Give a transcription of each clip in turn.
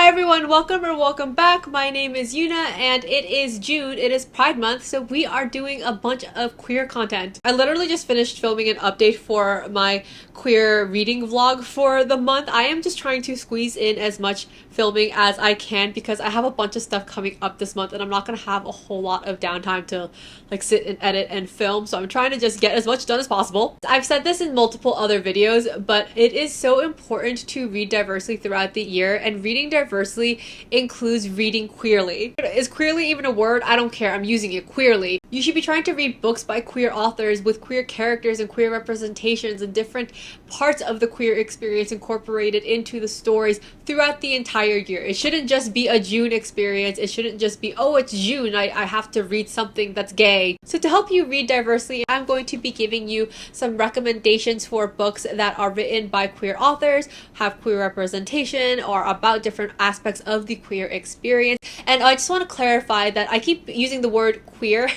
Hi everyone, welcome or welcome back. My name is Yuna and it is June. It is Pride Month, so we are doing a bunch of queer content. I literally just finished filming an update for my queer reading vlog for the month. I am just trying to squeeze in as much filming as I can because I have a bunch of stuff coming up this month and I'm not gonna have a whole lot of downtime to like sit and edit and film, so I'm trying to just get as much done as possible. I've said this in multiple other videos, but it is so important to read diversely throughout the year, and reading diversely includes reading queerly. Is queerly even a word? I don't care, I'm using it. Queerly. You should be trying to read books by queer authors with queer characters and queer representations and different parts of the queer experience incorporated into the stories throughout the entire year. It shouldn't just be a June experience. It shouldn't just be, oh, it's June, I have to read something that's gay. So to help you read diversely, I'm going to be giving you some recommendations for books that are written by queer authors, have queer representation, or about different aspects of the queer experience. And I just want to clarify that I keep using the word queer,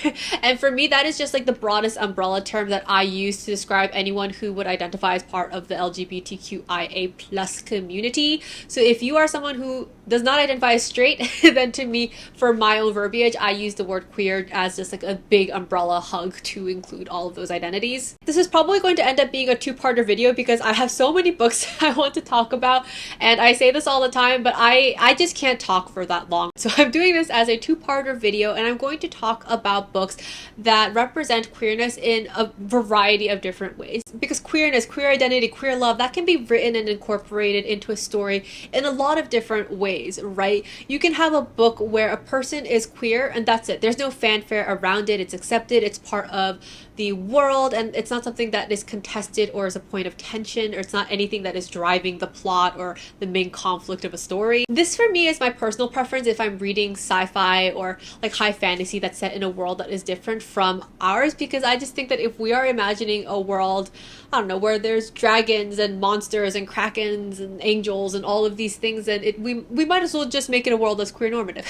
and for me that is just like the broadest umbrella term that I use to describe anyone who would identify as part of the LGBTQIA plus community. So if you are someone who does not identify as straight, then to me, for my own verbiage, I use the word queer as just like a big umbrella hug to include all of those identities. This is probably going to end up being a two-parter video because I have so many books I want to talk about, and I say this all the time, but I just can't talk for that long. So I'm doing this as a two-parter video, and I'm going to talk about books that represent queerness in a variety of different ways. Because queerness, queer identity, queer love, that can be written and incorporated into a story in a lot of different ways, right? You can have a book where a person is queer and that's it. There's no fanfare around it. It's accepted. It's part of the world, and it's not something that is contested or is a point of tension, or it's not anything that is driving the plot or the main conflict of a story. This for me is my personal preference if I'm reading sci-fi or like high fantasy that's set in a world that is different from ours, because I just think that if we are imagining a world, I don't know, where there's dragons and monsters and krakens and angels and all of these things, then we might as well just make it a world that's queer normative.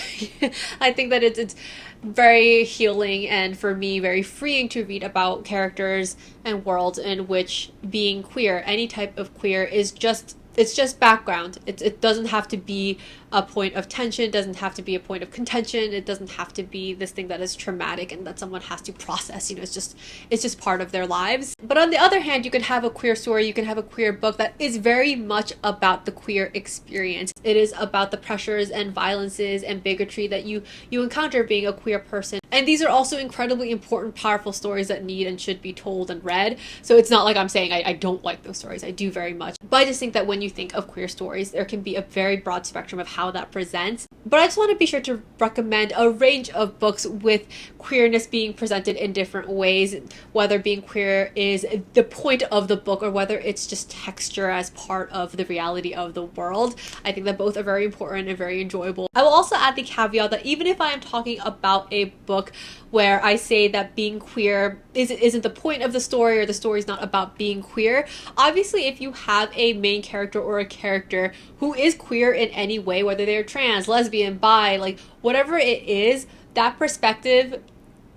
I think that it's very healing, and for me very freeing to read about characters and worlds in which being queer, any type of queer, is just, it's just background. It doesn't have to be a point of tension, it doesn't have to be a point of contention, it doesn't have to be this thing that is traumatic and that someone has to process, you know, it's just part of their lives. But on the other hand, you can have a queer story, you can have a queer book that is very much about the queer experience. It is about the pressures and violences and bigotry that you encounter being a queer person. And these are also incredibly important, powerful stories that need and should be told and read. So it's not like I'm saying I don't like those stories. I do very much. But I just think that when you think of queer stories, there can be a very broad spectrum of how that presents. But I just want to be sure to recommend a range of books with queerness being presented in different ways, whether being queer is the point of the book or whether it's just texture as part of the reality of the world. I think that both are very important and very enjoyable. I will also add the caveat that even if I am talking about a book where I say that being queer isn't the point of the story, or the story is not about being queer, obviously if you have a main character or a character who is queer in any way, whether they're trans, lesbian, bi, like whatever it is, that perspective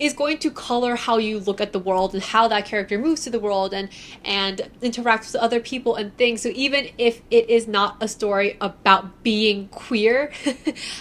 is going to color how you look at the world and how that character moves to the world and interacts with other people and things. So even if it is not a story about being queer,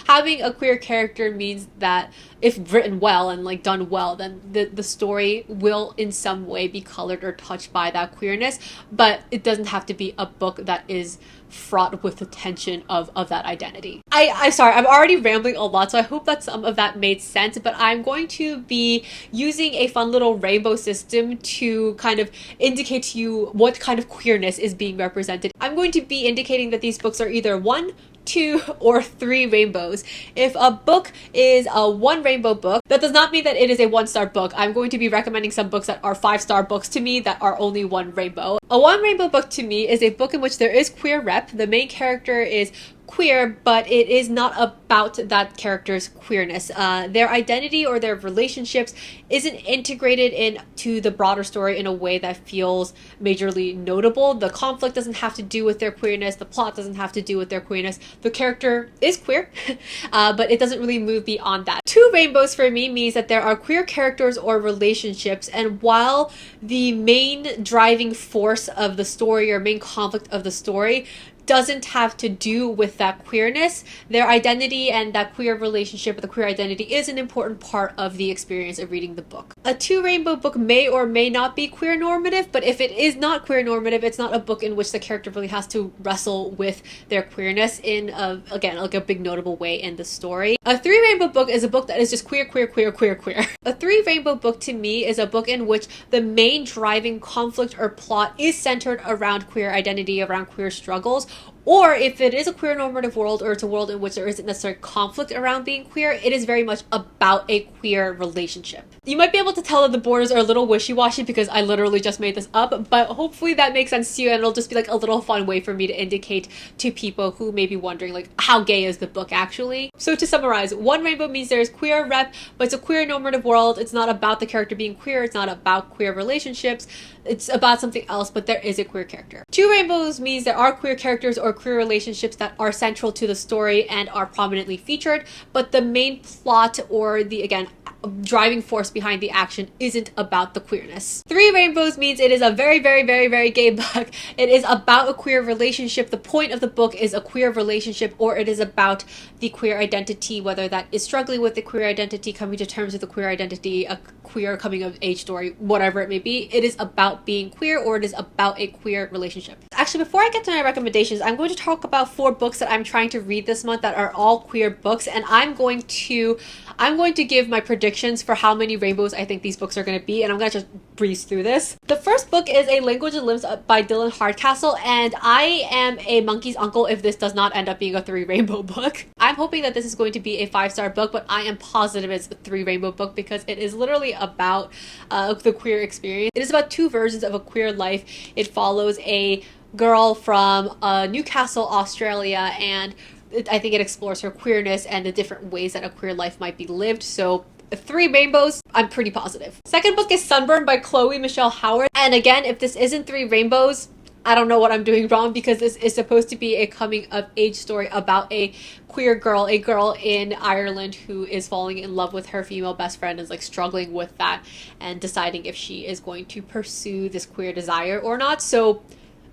having a queer character means that if written well and like done well, then the story will in some way be colored or touched by that queerness. But it doesn't have to be a book that is fraught with the tension of that identity. I'm sorry, I'm already rambling a lot, so I hope that some of that made sense, but I'm going to be using a fun little rainbow system to kind of indicate to you what kind of queerness is being represented. I'm going to be indicating that these books are either 1, 2, or 3 rainbows. If a book is a 1 rainbow book, that does not mean that it is a 1-star book. I'm going to be recommending some books that are 5-star books to me that are only 1 rainbow. A 1 rainbow book to me is a book in which there is queer rep. The main character is queer, but it is not about that character's queerness. Their identity or their relationships isn't integrated into the broader story in a way that feels majorly notable. The conflict doesn't have to do with their queerness. The plot doesn't have to do with their queerness. The character is queer, but it doesn't really move beyond that. 2 rainbows for me means that there are queer characters or relationships, and while the main driving force of the story or main conflict of the story doesn't have to do with that queerness. Their identity and that queer relationship, the queer identity, is an important part of the experience of reading the book. A two rainbow book may or may not be queer normative, but if it is not queer normative, it's not a book in which the character really has to wrestle with their queerness in again, like a big notable way in the story. A three rainbow book is a book that is just queer, queer, queer, queer, queer. A three rainbow book to me is a book in which the main driving conflict or plot is centered around queer identity, around queer struggles. Or if it is a queer normative world, or it's a world in which there isn't necessarily conflict around being queer, it is very much about a queer relationship. You might be able to tell that the borders are a little wishy-washy because I literally just made this up, but hopefully that makes sense to you, and it'll just be like a little fun way for me to indicate to people who may be wondering like how gay is the book actually. So to summarize, one rainbow means there's queer rep, but it's a queer normative world. It's not about the character being queer, it's not about queer relationships, it's about something else, but there is a queer character. Two rainbows means there are queer characters or queer relationships that are central to the story and are prominently featured, but the main plot or the, again, driving force behind the action isn't about the queerness. Three rainbows means it is a very, very, very, very gay book. It is about a queer relationship. The point of the book is a queer relationship, or it is about the queer identity, whether that is struggling with the queer identity, coming to terms with the queer identity, a queer coming of age story, whatever it may be. It is about being queer, or it is about a queer relationship. Actually, before I get to my recommendations, I'm going to talk about 4 books that I'm trying to read this month that are all queer books, and I'm going to give my predictions for how many rainbows I think these books are going to be, and I'm going to just breeze through this. The first book is A Language of Limbs by Dylan Hardcastle, and I am a monkey's uncle if this does not end up being a 3 rainbow book. I'm hoping that this is going to be a 5-star book, but I am positive it's a 3 rainbow book because it is literally about the queer experience. It is about 2 versions of a queer life. It follows a girl from Newcastle, Australia, and I think it explores her queerness and the different ways that a queer life might be lived. So 3 rainbows, I'm pretty positive. Second book is Sunburn by Chloe Michelle Howard. And again, if this isn't 3 rainbows, I don't know what I'm doing wrong, because this is supposed to be a coming of age story about a queer girl, a girl in Ireland who is falling in love with her female best friend, is like struggling with that and deciding if she is going to pursue this queer desire or not. So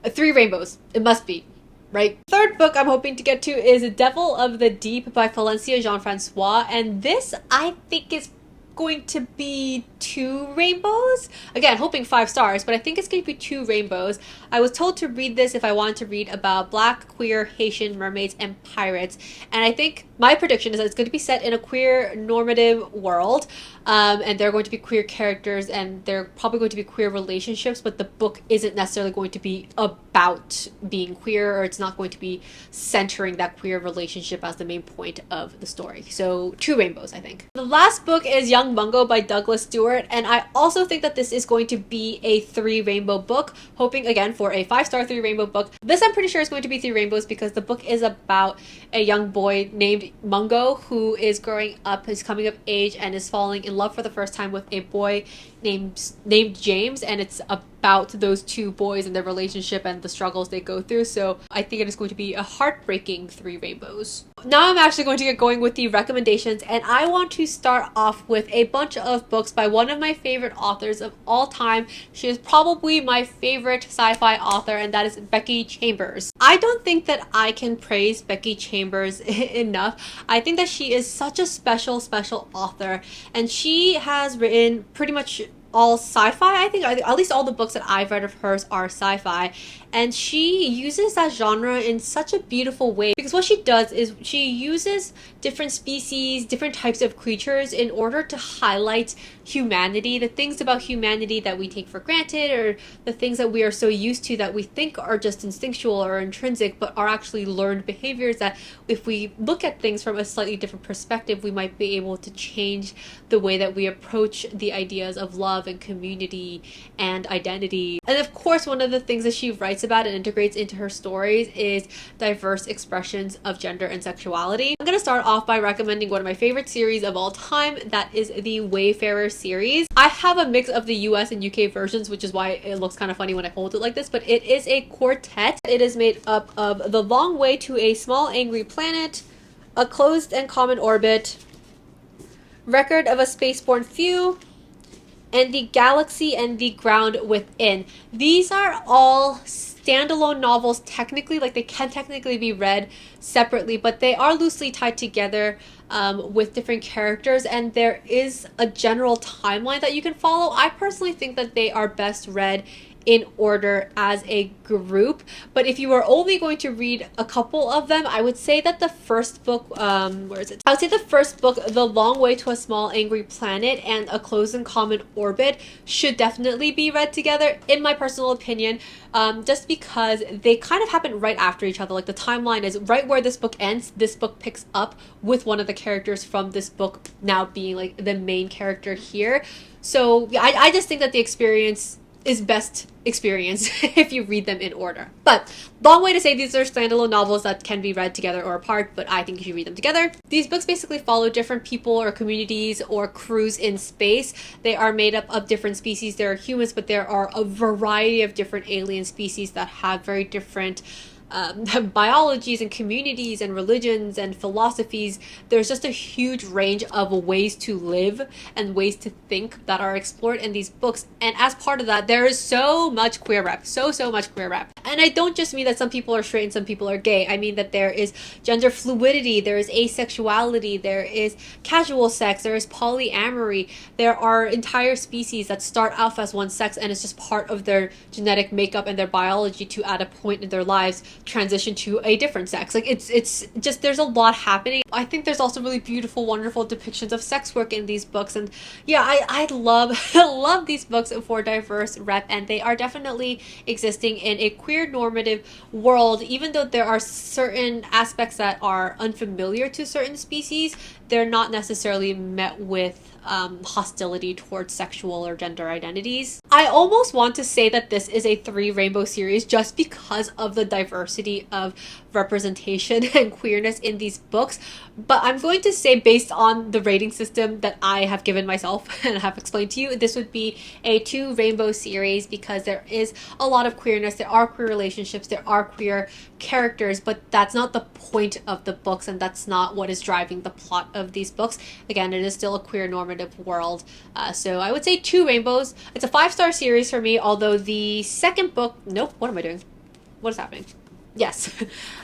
3 rainbows, it must be. Right. Third book I'm hoping to get to is Devil of the Deep by Valencia Jean-Francois, and this I think is going to be 2 rainbows. Again, hoping 5 stars, but I think it's going to be 2 rainbows. I was told to read this if I wanted to read about Black, queer, Haitian mermaids and pirates, and I think my prediction is that it's going to be set in a queer normative world, and there are going to be queer characters and there are probably going to be queer relationships, but the book isn't necessarily going to be about being queer, or it's not going to be centering that queer relationship as the main point of the story. So 2 rainbows, I think. The last book is Young Mungo by Douglas Stewart, and I also think that this is going to be a 3 rainbow book, hoping again for a 5-star 3 rainbow book. This I'm pretty sure is going to be 3 rainbows because the book is about a young boy named Mungo who is growing up, is coming of age, and is falling in love for the first time with a boy named James, and it's about those 2 boys and their relationship and the struggles they go through. So I think it is going to be a heartbreaking 3 rainbows. Now I'm actually going to get going with the recommendations, and I want to start off with a bunch of books by one of my favorite authors of all time. She is probably my favorite sci-fi author, and that is Becky Chambers. I don't think that I can praise Becky Chambers enough. I think that she is such a special author, and she has written pretty much all sci-fi. I think at least all the books that I've read of hers are sci-fi, and she uses that genre in such a beautiful way, because what she does is she uses different species, different types of creatures in order to highlight humanity, the things about humanity that we take for granted, or the things that we are so used to that we think are just instinctual or intrinsic, but are actually learned behaviors that if we look at things from a slightly different perspective, we might be able to change the way that we approach the ideas of love and community and identity. And of course, one of the things that she writes about and integrates into her stories is diverse expressions of gender and sexuality. I'm going to start off by recommending one of my favorite series of all time, that is the Wayfarer series. I have a mix of the US and UK versions, which is why it looks kind of funny when I hold it like this, but it is a quartet. It is made up of The Long Way to a Small Angry Planet, A Closed and Common Orbit, Record of a Spaceborne Few, and The Galaxy and the Ground Within. These are all standalone novels technically, like they can technically be read separately, but they are loosely tied together with different characters, and there is a general timeline that you can follow. I personally think that they are best read in order as a group, but if you are only going to read a couple of them, I would say that the first book, where is it? I would say the first book, The Long Way to a Small Angry Planet and A Close and Common Orbit, should definitely be read together, in my personal opinion, just because they kind of happen right after each other. Like the timeline is right where this book ends, this book picks up with one of the characters from this book now being like the main character here. So I just think that the experience is best experienced if you read them in order. But long way to say these are standalone novels that can be read together or apart, but I think you should read them together. These books basically follow different people or communities or crews in space. They are made up of different species. There are humans, but there are a variety of different alien species that have very different biologies and communities and religions and philosophies. There's just a huge range of ways to live and ways to think that are explored in these books, and as part of that there is so much queer rep, so much queer rep. And I don't just mean that some people are straight and some people are gay. I mean that there is gender fluidity, there is asexuality, there is casual sex, there is polyamory. There are entire species that start off as one sex and it's just part of their genetic makeup and their biology to, at a point in their lives, transition to a different sex. Like it's just, there's a lot happening. I think there's also really beautiful, wonderful depictions of sex work in these books, and yeah, I love love these books for diverse rep, and they are definitely existing in a queer normative world. Even though there are certain aspects that are unfamiliar to certain species, they're not necessarily met with hostility towards sexual or gender identities. I almost want to say that this is a 3 rainbow series just because of the diversity of representation and queerness in these books, but I'm going to say, based on the rating system that I have given myself and have explained to you, this would be a 2 rainbow series because there is a lot of queerness, there are queer relationships, there are queer characters, but that's not the point of the books and that's not what is driving the plot of these books. Again, it is still a queer normative world, so I would say 2 rainbows. It's a 5-star series for me, although the second book, nope, what am I doing? What is happening? Yes.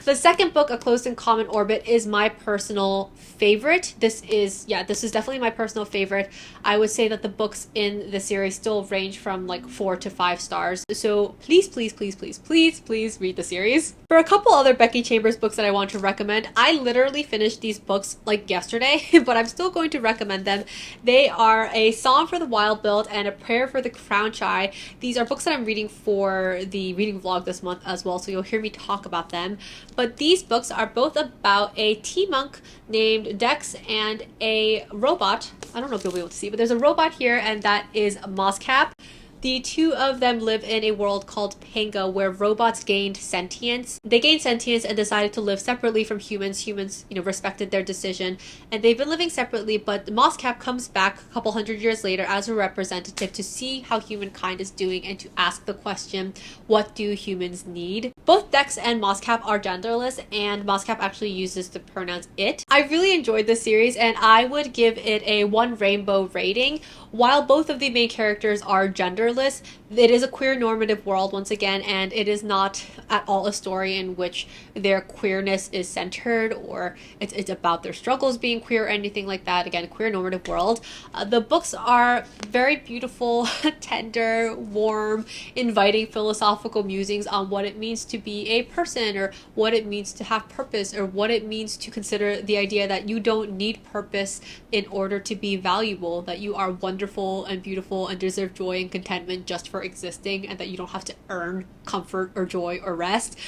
The second book, A Close and Common Orbit, is my personal favorite. This is definitely my personal favorite. I would say that the books in the series still range from like 4 to 5 stars. So please read the series. For a couple other Becky Chambers books that I want to recommend, I literally finished these books like yesterday, but I'm still going to recommend them. They are A Song for the Wild-Built and A Prayer for the Crown-Shy. These are books that I'm reading for the reading vlog this month as well, so you'll hear me talk about them. But these books are both about a tea monk named Dex and a robot. I don't know if you'll be able to see, but there's a robot here, and that is Moscap. The two of them live in a world called Panga where robots gained sentience. They gained sentience and decided to live separately from humans. Humans, respected their decision, and they've been living separately, but Moscap comes back a couple hundred years later as a representative to see how humankind is doing and to ask the question, what do humans need? Both Dex and Moscap are genderless, and Moscap actually uses the pronouns it. I really enjoyed this series, and I would give it a 1 rainbow rating. While both of the main characters are genderless, it is a queer normative world once again, and it is not at all a story in which their queerness is centered or it's about their struggles being queer or anything like that. Again, a queer normative world. The books are very beautiful, tender, warm, inviting philosophical musings on what it means to be a person, or what it means to have purpose, or what it means to consider the idea that you don't need purpose in order to be valuable, that you are wonderful and beautiful and deserve joy and contentment just for existing, and that you don't have to earn comfort or joy or rest.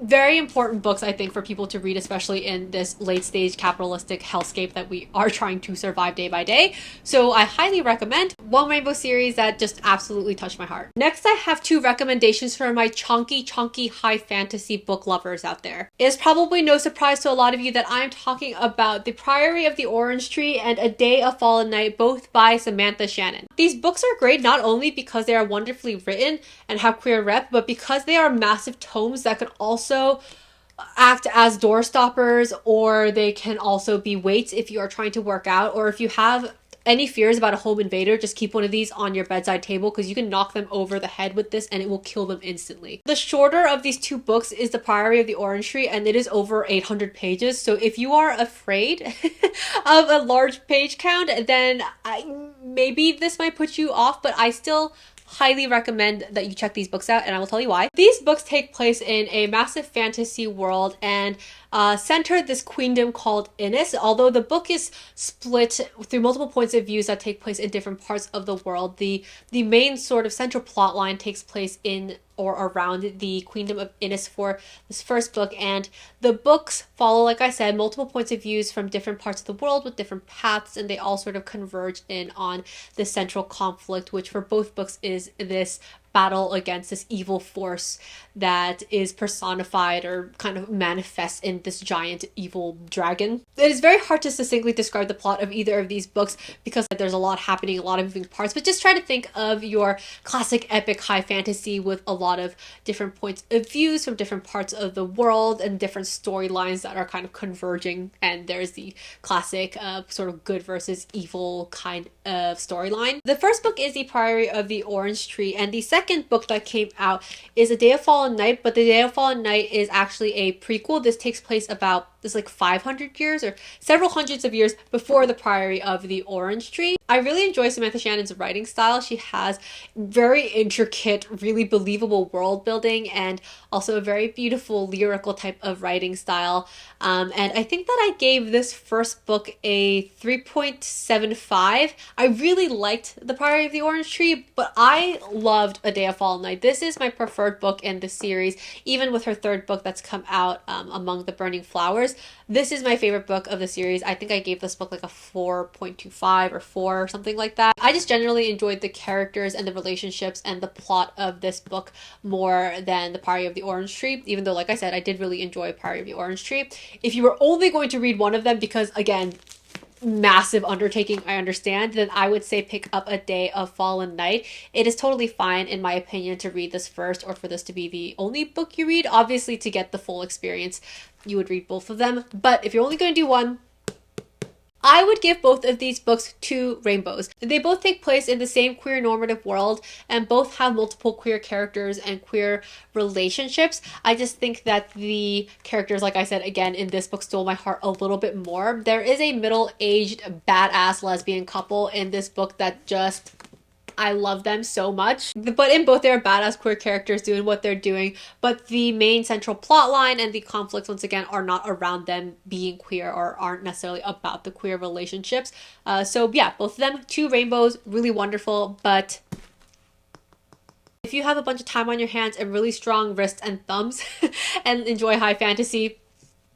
Very important books, I think, for people to read, especially in this late stage capitalistic hellscape that we are trying to survive day by day. So I highly recommend 1 rainbow series that just absolutely touched my heart. Next, I have 2 recommendations for my chunky high fantasy book lovers out there. It is probably no surprise to a lot of you that I'm talking about The Priory of the Orange Tree and A Day of Fallen Night, both by Samantha Shannon. These books are great not only because they are wonderfully written and have queer rep, but because they are massive tomes that could also act as door stoppers, or they can also be weights if you are trying to work out, or if you have any fears about a home invader, just keep one of these on your bedside table because you can knock them over the head with this and it will kill them instantly. The shorter of these two books is The Priory of the Orange Tree, and it is over 800 pages. So if you are afraid of a large page count, then maybe this might put you off, but I still highly recommend that you check these books out, and I will tell you why. These books take place in a massive fantasy world and center this queendom called Innis. Although the book is split through multiple points of views that take place in different parts of the world, the main sort of central plot line takes place in or around the Queendom of Innis for this first book, and the books follow, like I said, multiple points of views from different parts of the world with different paths, and they all sort of converge in on the central conflict, which for both books is this battle against this evil force that is personified or kind of manifests in this giant evil dragon. It is very hard to succinctly describe the plot of either of these books because there's a lot happening, a lot of moving parts, but just try to think of your classic epic high fantasy with a lot of different points of views from different parts of the world and different storylines that are kind of converging, and there's the classic sort of good versus evil kind of storyline. The first book is The Priory of the Orange Tree, and the second book that came out is A Day of Fallen Night, but The Day of Fallen Night is actually a prequel. This takes place about like 500 years or several hundreds of years before The Priory of the Orange Tree. I really enjoy Samantha Shannon's writing style. She has very intricate, really believable world building and also a very beautiful lyrical type of writing style. And I think that I gave this first book a 3.75. I really liked The Priory of the Orange Tree, but I loved A Day of Fallen Night. This is my preferred book in the series, even with her third book that's come out, Among the Burning Flowers. This is my favorite book of the series. I think I gave this book like a 4.25 or 4 or something like that. I just generally enjoyed the characters and the relationships and the plot of this book more than The Priory of the Orange Tree, even though, like I said, I did really enjoy Priory of the Orange Tree. If you were only going to read one of them, because again, massive undertaking, I understand, then I would say pick up A Day of Fallen Night. It is totally fine, in my opinion, to read this first or for this to be the only book you read. Obviously, to get the full experience, you would read both of them. But if you're only going to do one, I would give both of these books 2 rainbows. They both take place in the same queer normative world and both have multiple queer characters and queer relationships. I just think that the characters, like I said, again, in this book stole my heart a little bit more. There is a middle-aged badass lesbian couple in this book that just... I love them so much. But in both, they're badass queer characters doing what they're doing, but the main central plot line and the conflicts, once again, are not around them being queer or aren't necessarily about the queer relationships. So yeah, both of them, 2 rainbows, really wonderful. But if you have a bunch of time on your hands and really strong wrists and thumbs and enjoy high fantasy,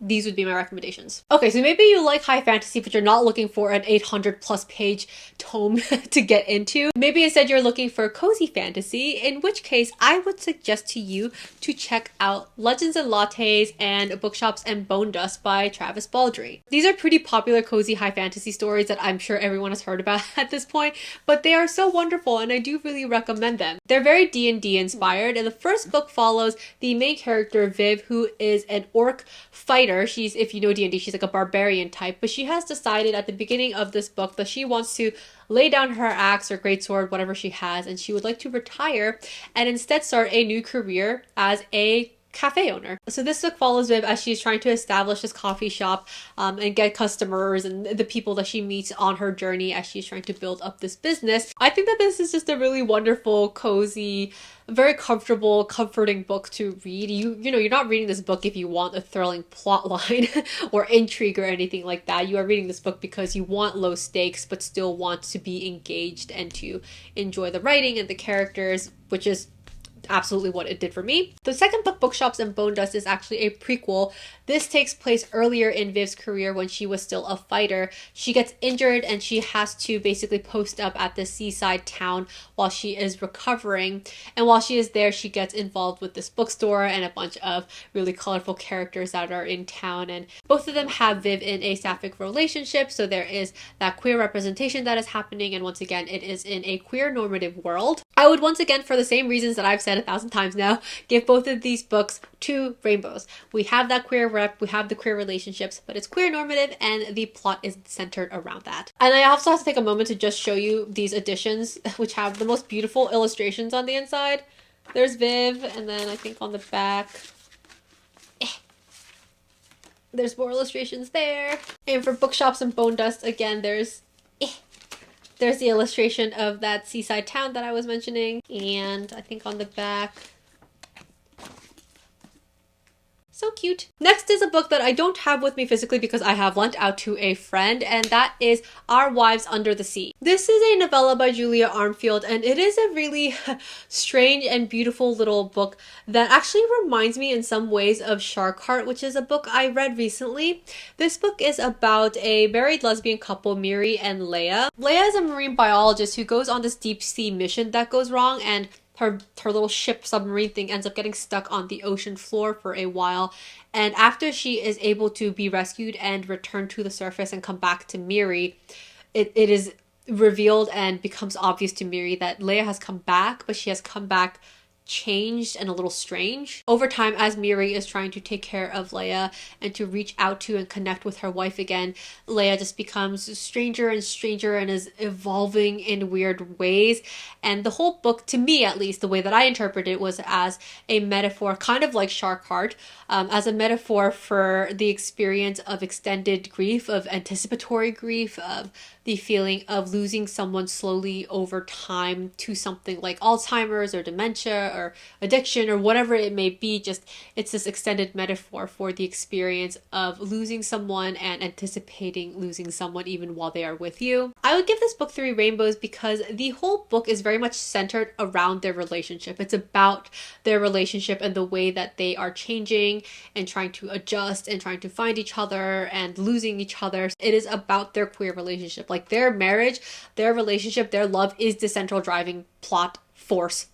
these would be my recommendations. Okay, so maybe you like high fantasy, but you're not looking for an 800 plus page tome to get into. Maybe instead you're looking for cozy fantasy, in which case I would suggest to you to check out Legends and Lattes and Bookshops and Bonedust by Travis Baldree. These are pretty popular cozy high fantasy stories that I'm sure everyone has heard about at this point, but they are so wonderful and I do really recommend them. They're very D&D inspired, and the first book follows the main character Viv, who is an orc fighter. She's, if you know D&D, she's like a barbarian type, but she has decided at the beginning of this book that she wants to lay down her axe or greatsword, whatever she has, and she would like to retire and instead start a new career as a cafe owner. So this book follows Viv as she's trying to establish this coffee shop and get customers and the people that she meets on her journey as she's trying to build up this business. I think that this is just a really wonderful, cozy, very comfortable, comforting book to read. You know, you're not reading this book if you want a thrilling plot line or intrigue or anything like that. You are reading this book because you want low stakes but still want to be engaged and to enjoy the writing and the characters, which is absolutely what it did for me. The second book, Bookshops and Bonedust, is actually a prequel. This takes place earlier in Viv's career when she was still a fighter. She gets injured and she has to basically post up at the seaside town while she is recovering. And while she is there, she gets involved with this bookstore and a bunch of really colorful characters that are in town. And both of them have Viv in a sapphic relationship. So there is that queer representation that is happening. And once again, it is in a queer normative world. I would once again, for the same reasons that I've said said 1,000 times now, give both of these books 2 rainbows. We have that queer rep, we have the queer relationships, but it's queer normative and the plot is centered around that. And I also have to take a moment to just show you these editions, which have the most beautiful illustrations on the inside. There's Viv, and then I think on the back, there's more illustrations there. And for Bookshops and Bonedust, again, there's the illustration of that seaside town that I was mentioning. And I think on the back, so cute. Next is a book that I don't have with me physically because I have lent out to a friend, and that is Our Wives Under the Sea. This is a novella by Julia Armfield, and it is a really strange and beautiful little book that actually reminds me in some ways of Shark Heart, which is a book I read recently. This book is about a married lesbian couple, Miri and Leia. Leia is a marine biologist who goes on this deep sea mission that goes wrong, and her little ship submarine thing ends up getting stuck on the ocean floor for a while. And after she is able to be rescued and return to the surface and come back to Miri, it is revealed and becomes obvious to Miri that Leia has come back, but she has come back changed and a little strange. Over time, as Miri is trying to take care of Leia and to reach out to and connect with her wife again, Leia just becomes stranger and stranger and is evolving in weird ways. And the whole book, to me at least, the way that I interpret it was as a metaphor, kind of like Shark Heart, as a metaphor for the experience of extended grief, of anticipatory grief, of the feeling of losing someone slowly over time to something like Alzheimer's or dementia or addiction or whatever it may be. Just, it's this extended metaphor for the experience of losing someone and anticipating losing someone even while they are with you. I would give this book 3 rainbows because the whole book is very much centered around their relationship. It's about their relationship and the way that they are changing and trying to adjust and trying to find each other and losing each other. It is about their queer relationship. Like their marriage, their relationship, their love is the central driving plot force,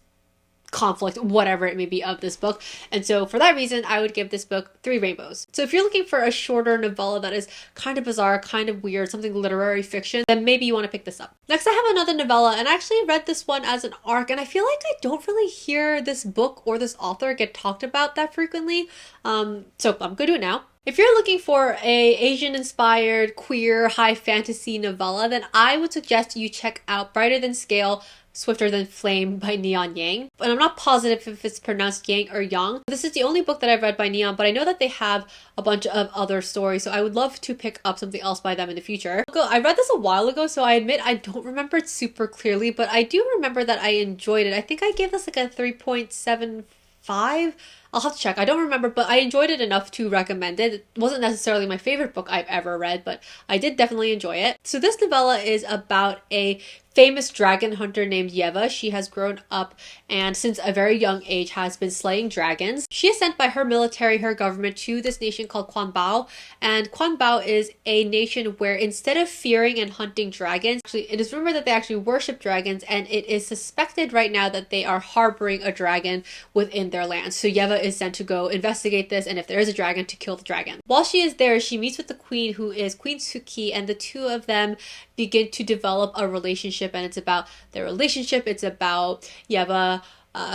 conflict, whatever it may be of this book. And so for that reason, I would give this book 3 rainbows. So if you're looking for a shorter novella that is kind of bizarre, kind of weird, something literary fiction, then maybe you want to pick this up. Next, I have another novella, and I actually read this one as an arc, and I feel like I don't really hear this book or this author get talked about that frequently. So I'm going to do it now. If you're looking for a Asian-inspired, queer, high fantasy novella, then I would suggest you check out Brighter Than Scale, Swifter Than Flame by Neon Yang. And I'm not positive if it's pronounced Yang or Yang. This is the only book that I've read by Neon, but I know that they have a bunch of other stories, so I would love to pick up something else by them in the future. I read this a while ago, so I admit I don't remember it super clearly, but I do remember that I enjoyed it. I think I gave this like a 3.75. I'll have to check. I don't remember, but I enjoyed it enough to recommend it. It wasn't necessarily my favorite book I've ever read, but I did definitely enjoy it. So this novella is about a famous dragon hunter named Yeva. She has grown up and since a very young age has been slaying dragons. She is sent by her military, her government, to this nation called Quanbao. And Quanbao is a nation where instead of fearing and hunting dragons, actually it is rumored that they actually worship dragons, and it is suspected right now that they are harboring a dragon within their land. So Yeva is sent to go investigate this, and if there is a dragon, to kill the dragon. While she is there, she meets with the queen, who is Queen Suki, and the two of them begin to develop a relationship, and it's about their relationship. It's about Yeva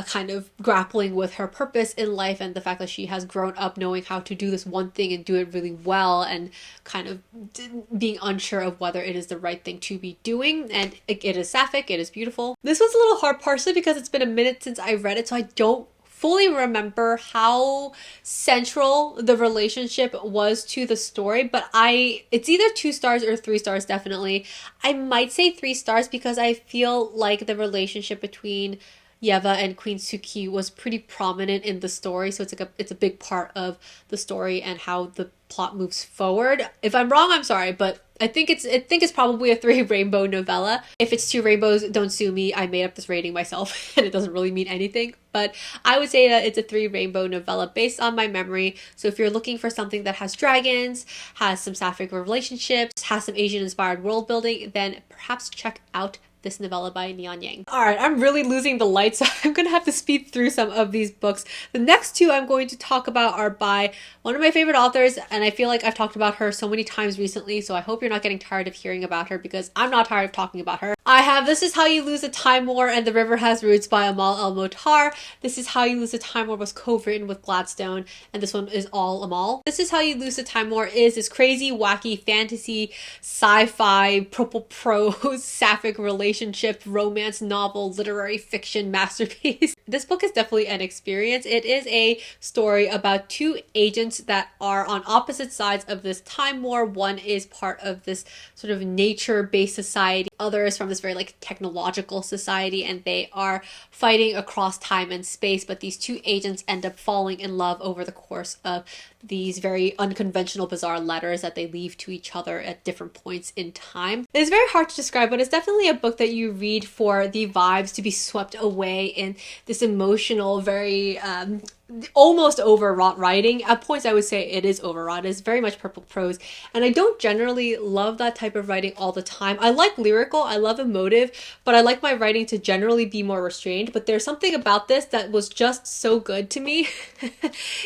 kind of grappling with her purpose in life and the fact that she has grown up knowing how to do this one thing and do it really well, and kind of being unsure of whether it is the right thing to be doing. And it is sapphic, it is beautiful. This was a little hard partially because it's been a minute since I read it, so I don't fully remember how central the relationship was to the story, but it's either 2 stars or 3 stars definitely. I might say 3 stars because I feel like the relationship between Yeva and Queen Suki was pretty prominent in the story, so it's a big part of the story and how the plot moves forward. If I'm wrong, I'm sorry, but I think it's probably a 3 rainbow novella. If it's 2 rainbows, don't sue me. I made up this rating myself and it doesn't really mean anything. But I would say that it's a 3 rainbow novella based on my memory. So if you're looking for something that has dragons, has some sapphic relationships, has some Asian inspired world building, then perhaps check out this novella by Neon Yang. Alright, I'm really losing the light, so I'm gonna have to speed through some of these books. The next 2 I'm going to talk about are by one of my favorite authors, and I feel like I've talked about her so many times recently, so I hope you're not getting tired of hearing about her, because I'm not tired of talking about her. I have This Is How You Lose a Time War and The River Has Roots by Amal El-Motar. This Is How You Lose a Time War was co-written with Gladstone, and this one is all Amal. This Is How You Lose a Time War is this crazy, wacky, fantasy, sci-fi, purple prose, sapphic relationship, romance novel, literary fiction masterpiece. This book is definitely an experience. It is a story about two agents that are on opposite sides of this time war. One is part of this sort of nature-based society. Other is from this very like technological society, and they are fighting across time and space, but these two agents end up falling in love over the course of these very unconventional, bizarre letters that they leave to each other at different points in time. It's very hard to describe, but it's definitely a book that you read for the vibes to be swept away in this emotional, very almost overwrought writing. At points I would say it is overwrought. It's very much purple prose, and I don't generally love that type of writing all the time. I like lyrical, I love emotive, but I like my writing to generally be more restrained. But there's something about this that was just so good to me.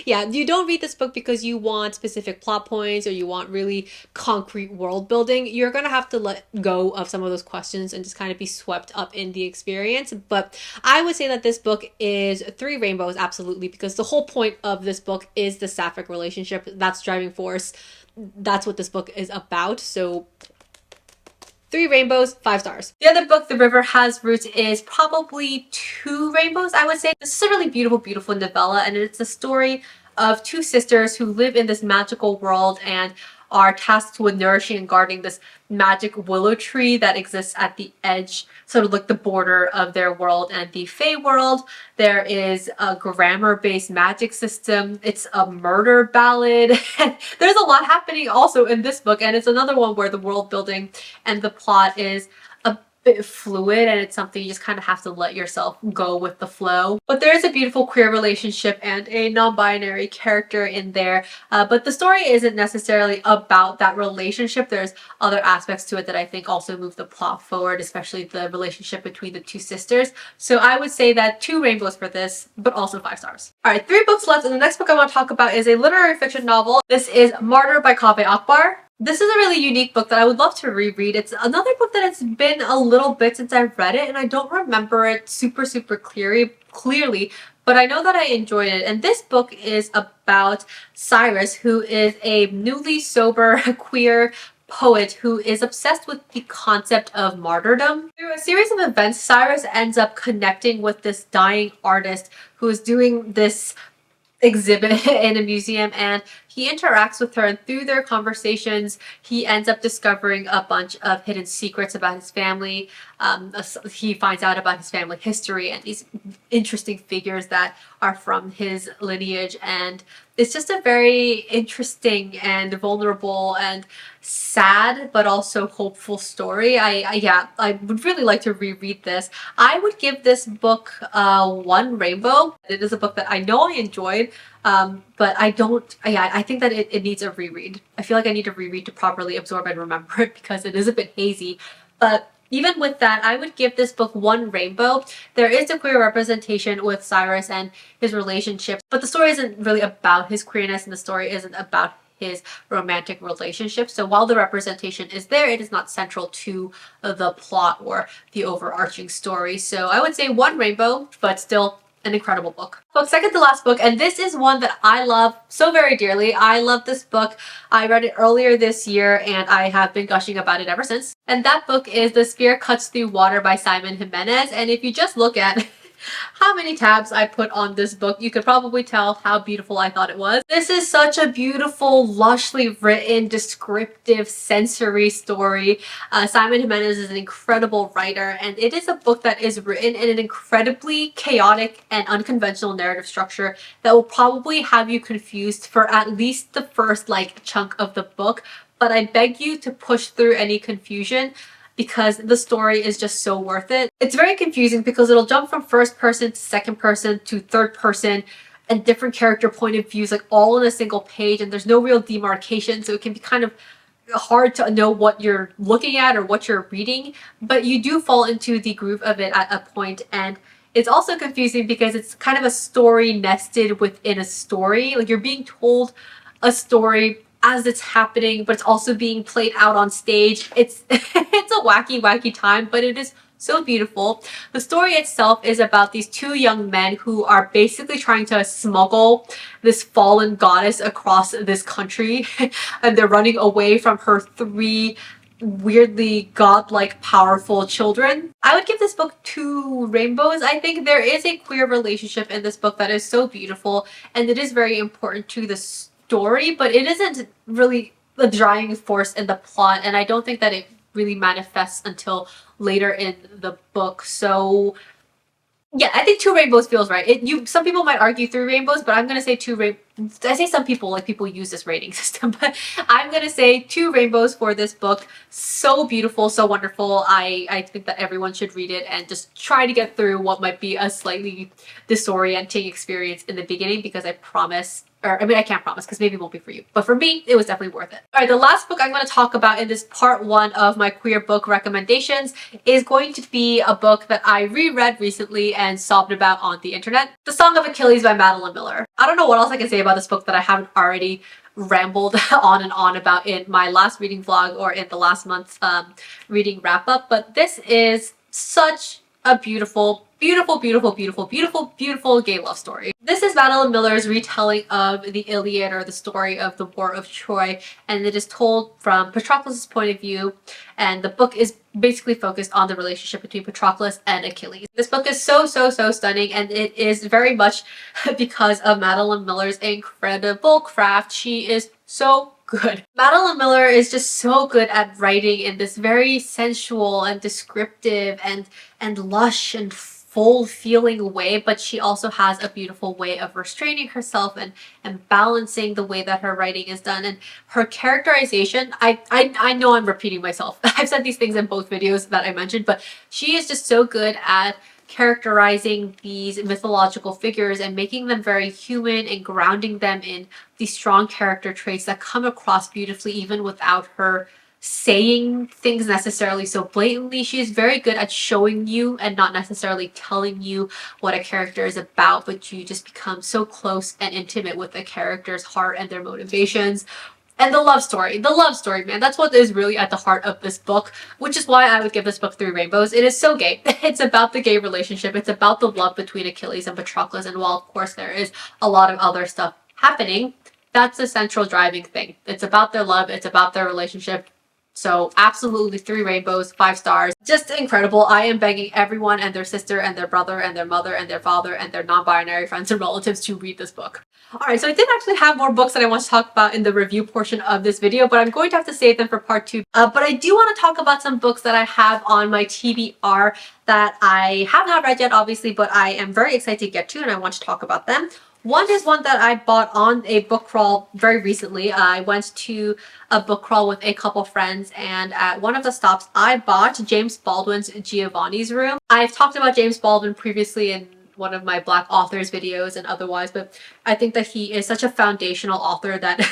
Yeah, you don't read this book because you want specific plot points or you want really concrete world building. You're gonna have to let go of some of those questions and just kind of be swept up in the experience. But I would say that this book is three rainbows, absolutely, because the whole point of this book is the sapphic relationship. That's driving force. That's what this book is about. So 3 rainbows, 5 stars. The other book, The River Has Roots, is probably 2 rainbows, I would say. This is a really beautiful, beautiful novella, and it's a story of 2 sisters who live in this magical world and are tasked with nourishing and guarding this magic willow tree that exists at the edge, sort of like the border of their world and the Fae world. There is a grammar-based magic system. It's a murder ballad. There's a lot happening also in this book, and it's another one where the world building and the plot is a bit fluid, and it's something you just kind of have to let yourself go with the flow. But there is a beautiful queer relationship and a non-binary character in there, but the story isn't necessarily about that relationship. There's other aspects to it that I think also move the plot forward, especially the relationship between the 2 sisters. So I would say that 2 rainbows for this, but also 5 stars. All right, 3 books left, and the next book I want to talk about is a literary fiction novel. This is Martyr by Kaveh Akbar. This is a really unique book that I would love to reread. It's another book that it's been a little bit since I've read it, and I don't remember it super clearly, but I know that I enjoyed it. And this book is about Cyrus, who is a newly sober queer poet who is obsessed with the concept of martyrdom. Through a series of events, Cyrus ends up connecting with this dying artist who is doing this exhibit in a museum, and he interacts with her, and through their conversations he ends up discovering a bunch of hidden secrets about his family. He finds out about his family history and these interesting figures that are from his lineage, and it's just a very interesting and vulnerable and sad but also hopeful story. I would really like to reread this. I would give this book 1 rainbow. It is a book that I know I enjoyed, but I think that it needs a reread. I feel like I need a reread to properly absorb and remember it because it is a bit hazy. But even with that, I would give this book 1 rainbow. There is a queer representation with Cyrus and his relationship, but the story isn't really about his queerness, and the story isn't about his romantic relationship. So while the representation is there, it is not central to the plot or the overarching story. So I would say 1 rainbow, but still an incredible book. Book second to last book, and this is one that I love so very dearly. I love this book. I read it earlier this year and I have been gushing about it ever since. And that book is The Spear Cuts Through Water by Simon Jimenez. And if you just look at how many tabs I put on this book, you could probably tell how beautiful I thought it was. This is such a beautiful, lushly written, descriptive, sensory story. Simon Jimenez is an incredible writer, and it is a book that is written in an incredibly chaotic and unconventional narrative structure that will probably have you confused for at least the first chunk of the book, but I beg you to push through any confusion because the story is just so worth it. It's very confusing because it'll jump from first person to second person to third person and different character point of views all in a single page, and there's no real demarcation, so it can be kind of hard to know what you're looking at or what you're reading, but you do fall into the groove of it at a point. And it's also confusing because it's kind of a story nested within a story. You're being told a story as it's happening, but it's also being played out on stage. It's it's a wacky time, but it is so beautiful. The story itself is about these two young men who are basically trying to smuggle this fallen goddess across this country and they're running away from her three weirdly godlike powerful children. I would give this book 2 rainbows. I think there is a queer relationship in this book that is so beautiful and it is very important to the story, but it isn't really the driving force in the plot, and I don't think that it really manifests until later in the book. So yeah, I think 2 rainbows feels right. Some people might argue 3 rainbows, but I'm gonna say I say some people, like people use this rating system, but I'm gonna say 2 rainbows for this book. So beautiful, so wonderful. I think that everyone should read it and just try to get through what might be a slightly disorienting experience in the beginning, because I promise, or I mean I can't promise because maybe it won't be for you, but for me it was definitely worth it. Alright, the last book I'm going to talk about in this part 1 of my queer book recommendations is going to be a book that I reread recently and sobbed about on the internet. The Song of Achilles by Madeline Miller. I don't know what else I can say about this book that I haven't already rambled on and on about in my last reading vlog or in the last month's reading wrap up, but this is such a beautiful gay love story. This is Madeline Miller's retelling of the Iliad, or the story of the War of Troy, and it is told from Patroclus' point of view, and the book is basically focused on the relationship between Patroclus and Achilles. This book is so stunning, and it is very much because of Madeline Miller's incredible craft. She is so good. Madeline Miller is just so good at writing in this very sensual and descriptive and lush and full feeling way, but she also has a beautiful way of restraining herself and balancing the way that her writing is done. And her characterization, I know I'm repeating myself. I've said these things in both videos that I mentioned, but she is just so good at characterizing these mythological figures and making them very human and grounding them in these strong character traits that come across beautifully even without her saying things necessarily so blatantly. She is very good at showing you and not necessarily telling you what a character is about, but you just become so close and intimate with the character's heart and their motivations. And the love story, man, that's what is really at the heart of this book, which is why I would give this book 3 rainbows. It is so gay. It's about the gay relationship. It's about the love between Achilles and Patroclus. And while, of course, there is a lot of other stuff happening, that's the central driving thing. It's about their love. It's about their relationship. So absolutely 3 rainbows, 5 stars. Just incredible. I am begging everyone and their sister and their brother and their mother and their father and their non-binary friends and relatives to read this book. Alright, so I did actually have more books that I want to talk about in the review portion of this video, but I'm going to have to save them for part 2. But I do want to talk about some books that I have on my TBR that I have not read yet, obviously, but I am very excited to get to, and I want to talk about them. One is one that I bought on a book crawl very recently. I went to a book crawl with a couple friends, and at one of the stops I bought James Baldwin's Giovanni's Room. I've talked about James Baldwin previously in one of my Black authors videos and otherwise, but I think that he is such a foundational author that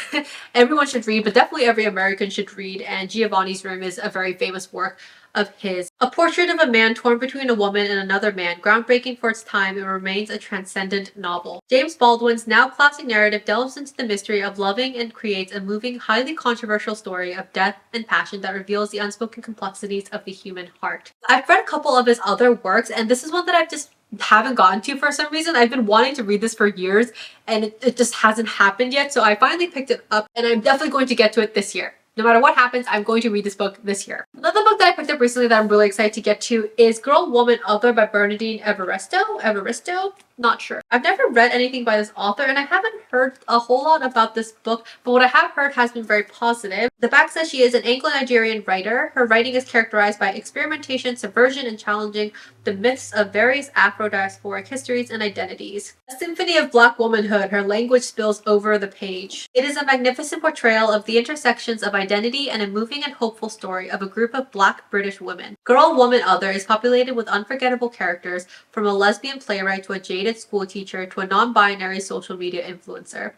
everyone should read, but definitely every American should read, and Giovanni's Room is a very famous work of his. A portrait of a man torn between a woman and another man, groundbreaking for its time, it remains a transcendent novel. James Baldwin's now classic narrative delves into the mystery of loving and creates a moving, highly controversial story of death and passion that reveals the unspoken complexities of the human heart. I've read a couple of his other works, and this is one that I've just haven't gotten to for some reason. I've been wanting to read this for years, and it just hasn't happened yet, so I finally picked it up, and I'm definitely going to get to it this year. No matter what happens, I'm going to read this book this year. Another book that I picked up recently that I'm really excited to get to is Girl, Woman, Other by Bernardine Evaristo? Not sure. I've never read anything by this author, and I haven't heard a whole lot about this book, but what I have heard has been very positive. The back says she is an Anglo-Nigerian writer. Her writing is characterized by experimentation, subversion, and challenging the myths of various Afro-diasporic histories and identities. A symphony of Black womanhood, her language spills over the page. It is a magnificent portrayal of the intersections of identity and a moving and hopeful story of a group of Black British women. Girl, Woman, Other is populated with unforgettable characters, from a lesbian playwright to a jaded school teacher to a non-binary social media influencer.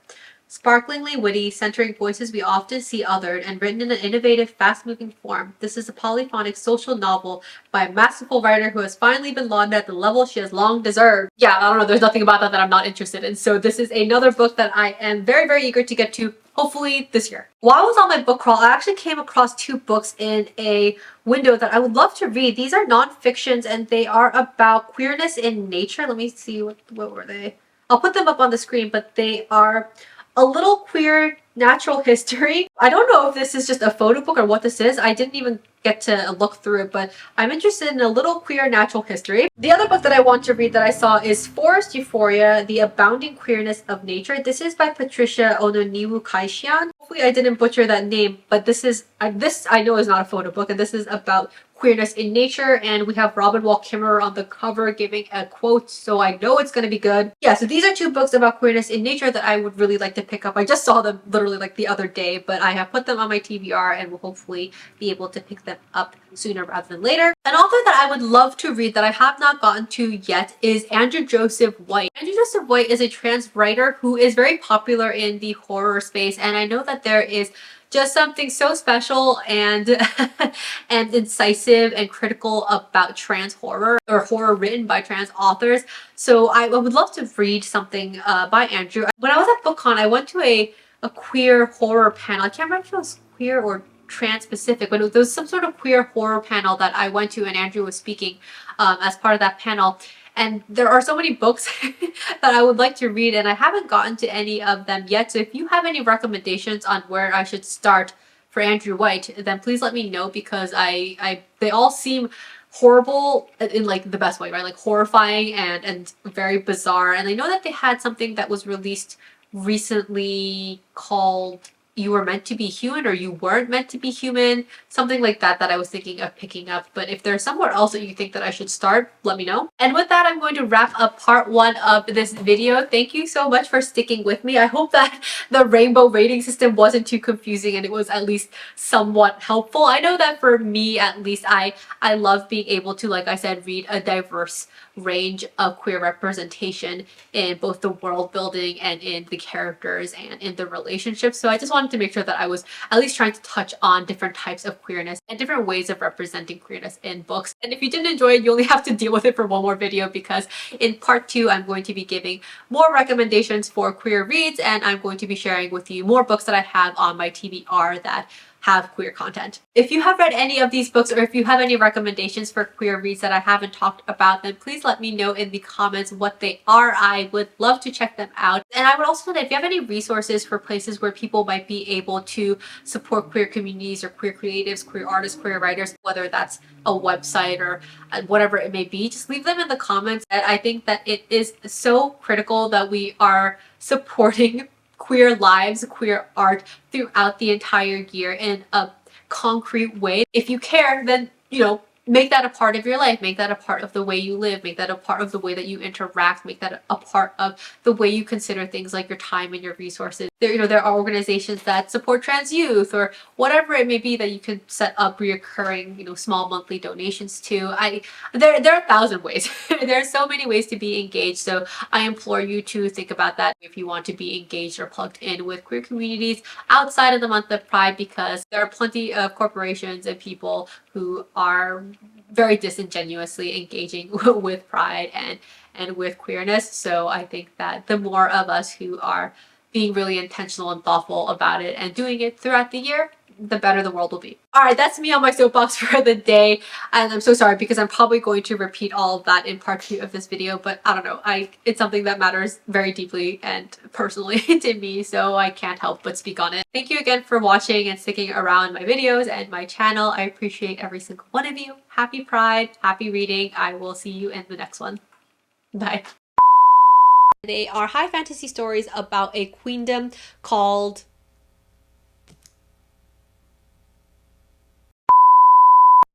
Sparklingly witty, centering voices we often see othered, and written in an innovative, fast-moving form. This is a polyphonic social novel by a masterful writer who has finally been lauded at the level she has long deserved. Yeah, I don't know, there's nothing about that I'm not interested in. So this is another book that I am very, very eager to get to, hopefully this year. While I was on my book crawl, I actually came across 2 books in a window that I would love to read. These are non-fictions and they are about queerness in nature. Let me see, what were they? I'll put them up on the screen, but they are a little queer natural history. I don't know if this is just a photo book or what this is. I didn't even get to look through it, but I'm interested in a little queer natural history. The other book that I want to read that I saw is Forest Euphoria, The Abounding Queerness of Nature. This is by Patricia Ononiwu Kaishian. Hopefully I didn't butcher that name, but this I know is not a photo book, and this is about queerness in nature, and we have Robin Wall Kimmerer on the cover giving a quote, so I know it's going to be good. Yeah, so these are 2 books about queerness in nature that I would really like to pick up. I just saw them literally like the other day, but I have put them on my TBR and will hopefully be able to pick them up sooner rather than later. An author that I would love to read that I have not gotten to yet is Andrew Joseph White. Andrew Joseph White is a trans writer who is very popular in the horror space, and I know that there is just something so special and and incisive and critical about trans horror, or horror written by trans authors. So I would love to read something by Andrew. When I was at BookCon, I went to a queer horror panel. I can't remember if it was queer or trans specific, but there was some sort of queer horror panel that I went to and Andrew was speaking as part of that panel. And there are so many books that I would like to read, and I haven't gotten to any of them yet. So if you have any recommendations on where I should start for Andrew White, then please let me know, because they all seem horrible in like the best way, right? Like horrifying and very bizarre. And I know that they had something that was released recently called You Were Meant to Be Human, or You Weren't Meant to Be Human, something like that I was thinking of picking up. But if there's somewhere else that you think that I should start, let me know. And with that, I'm going to wrap up part 1 of this video. Thank you so much for sticking with me. I hope that the rainbow rating system wasn't too confusing and it was at least somewhat helpful. I know that for me, at least, I love being able to, like I said, read a diverse range of queer representation in both the world building and in the characters and in the relationships. So I just wanted to make sure that I was at least trying to touch on different types of queerness and different ways of representing queerness in books. And if you didn't enjoy it, you only have to deal with it for one more video, because in part 2 I'm going to be giving more recommendations for queer reads, and I'm going to be sharing with you more books that I have on my TBR that have queer content. If you have read any of these books, or if you have any recommendations for queer reads that I haven't talked about, then please let me know in the comments what they are. I would love to check them out. And I would also know if you have any resources for places where people might be able to support queer communities or queer creatives, queer artists, queer writers, whether that's a website or whatever it may be, just leave them in the comments. And I think that it is so critical that we are supporting queer lives, queer art throughout the entire year in a concrete way. If you care, then, you know, make that a part of your life, make that a part of the way you live, make that a part of the way that you interact, make that a part of the way you consider things like your time and your resources. There are organizations that support trans youth, or whatever it may be, that you can set up reoccurring, small monthly donations to. There are 1,000 ways. There are so many ways to be engaged. So I implore you to think about that if you want to be engaged or plugged in with queer communities outside of the month of Pride, because there are plenty of corporations and people who are very disingenuously engaging with Pride and with queerness. So I think that the more of us who are being really intentional and thoughtful about it and doing it throughout the year, the better the world will be. All right, that's me on my soapbox for the day. And I'm so sorry, because I'm probably going to repeat all of that in part 2 of this video, but I don't know. It's something that matters very deeply and personally to me, so I can't help but speak on it. Thank you again for watching and sticking around my videos and my channel. I appreciate every single one of you. Happy Pride, happy reading. I will see you in the next one. Bye. They are high fantasy stories about a queendom called